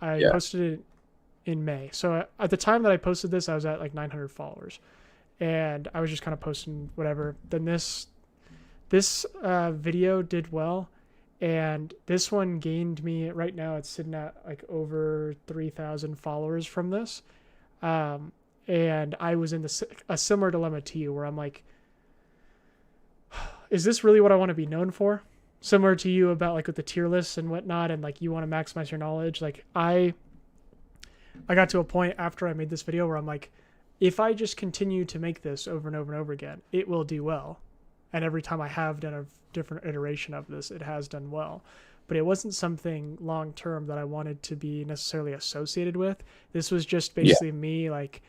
I Yeah. posted it in May. So at the time that I posted this, I was at like 900 followers, and I was just kind of posting whatever. Then this video did well, and this one gained me. Right now, it's sitting at like over 3,000 followers from this. Um, and I was in a similar dilemma to you, where I'm like, is this really what I want to be known for? Similar to you about like with the tier lists and whatnot, and like you want to maximize your knowledge. Like I got to a point after I made this video where I'm like, if I just continue to make this over and over and over again, it will do well. And every time I have done a different iteration of this, it has done well. But it wasn't something long term that I wanted to be necessarily associated with. This was just Yeah. basically me like,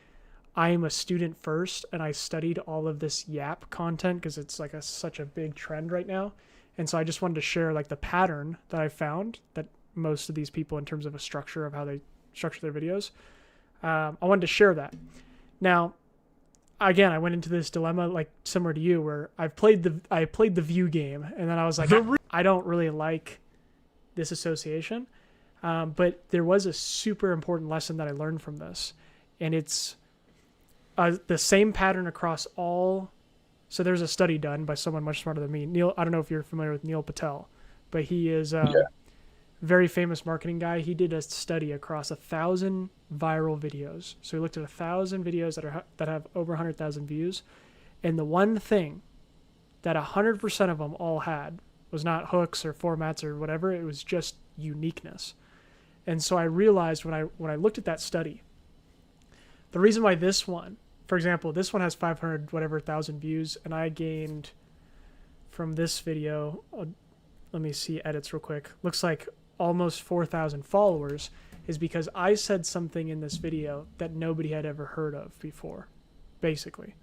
I am a student first, and I studied all of this Yap content because it's like such a big trend right now. And so I just wanted to share like the pattern that I found that most of these people, in terms of a structure of how they structure their videos, I wanted to share that. Now, again, I went into this dilemma like similar to you, where I played the view game, and then I was like, I don't really like this association. But there was a super important lesson that I learned from this, and it's the same pattern across all. So there's a study done by someone much smarter than me. Neil, I don't know if you're familiar with Neil Patel, but he is Yeah. very famous marketing guy. He did a study across 1,000 viral videos. So he looked at 1,000 videos that have over 100,000 views, and the one thing that 100% of them all had was not hooks or formats or whatever. It was just uniqueness. And so I realized when I looked at that study, the reason why this one, for example, this one has 500 whatever thousand views, and I gained from this video, let me see edits real quick. Looks like almost 4,000 followers, is because I said something in this video that nobody had ever heard of before, basically.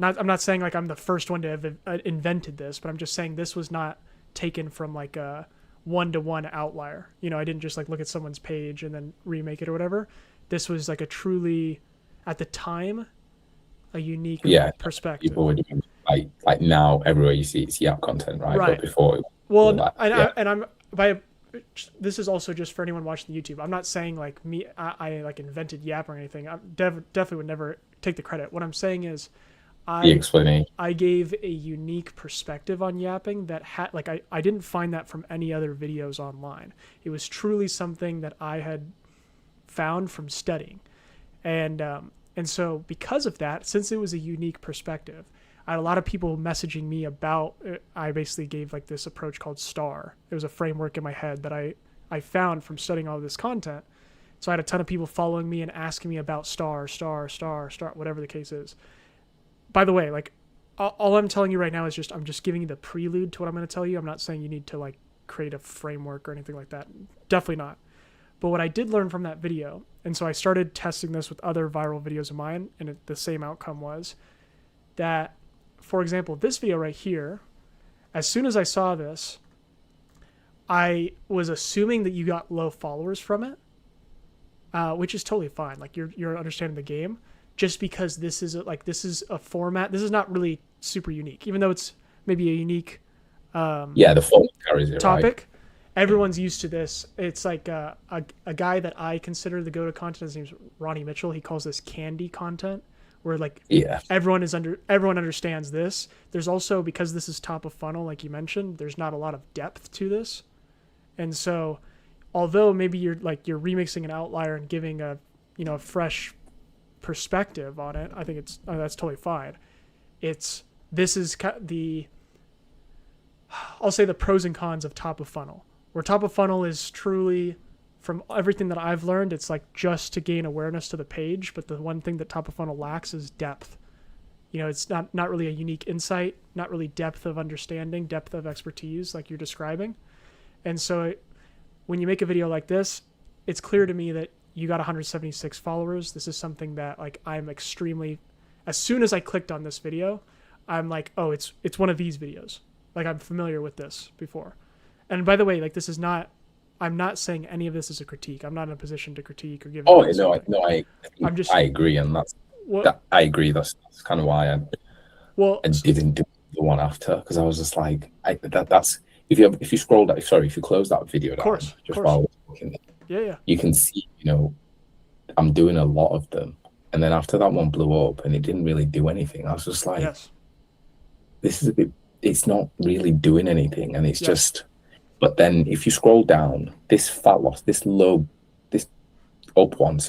I'm not saying like I'm the first one to have invented this, but I'm just saying this was not taken from like a one-to-one outlier. You know, I didn't just like look at someone's page and then remake it or whatever. This was like a truly, at the time, a unique Yeah. perspective. People would like now everywhere you see it's Yap content, right? Right. But before, Well, like, and I'm by this is also just for anyone watching the YouTube. I'm not saying like me, I like invented Yap or anything. I definitely would never take the credit. What I'm saying is, the I explanation. I gave a unique perspective on yapping that had like I didn't find that from any other videos online. It was truly something that I had found from studying, and so because of that, since it was a unique perspective, I had a lot of people messaging me about it. I basically gave like this approach called STAR. It was a framework in my head that I found from studying all of this content. So I had a ton of people following me and asking me about STAR, whatever the case is. By the way, like all I'm telling you right now is just I'm just giving you the prelude to what I'm going to tell you. I'm not saying you need to like create a framework or anything like that. Definitely not. But what I did learn from that video, and so I started testing this with other viral videos of mine, and the same outcome was that, for example, this video right here, as soon as I saw this, I was assuming that you got low followers from it, which is totally fine. Like you're understanding the game, just because this is a format. This is not really super unique, even though it's maybe a unique Yeah, the phone carries it, right? topic. Everyone's used to this. It's like a guy that I consider the go-to content. His name's Ronnie Mitchell. He calls this candy content, where like Yeah. everyone understands this. There's also, because this is top of funnel, like you mentioned, there's not a lot of depth to this, and so although maybe you're remixing an outlier and giving a a fresh perspective on it, I think that's totally fine. This is I'll say the pros and cons of top of funnel. Where top of funnel is truly, from everything that I've learned, it's like just to gain awareness to the page, but the one thing that top of funnel lacks is depth. It's not really a unique insight, not really depth of understanding, depth of expertise like you're describing. And so when you make a video like this, it's clear to me that you got 176 followers. This is something that like I'm extremely, as soon as I clicked on this video, I'm like, oh, it's one of these videos. Like I'm familiar with this before. And by the way, like I'm not saying any of this is a critique. I'm not in a position to critique or give. Oh no, I agree, and I agree. That's kind of why I didn't do the one after, because I was just like, that's if you scroll that. Sorry, if you close that video down, of course. while I was looking, Yeah. You can see, I'm doing a lot of them. And then after that one blew up and it didn't really do anything, I was just like, Yes. this is a bit, it's not really doing anything. And it's Yes. just, but then if you scroll down, this fat loss, this up one,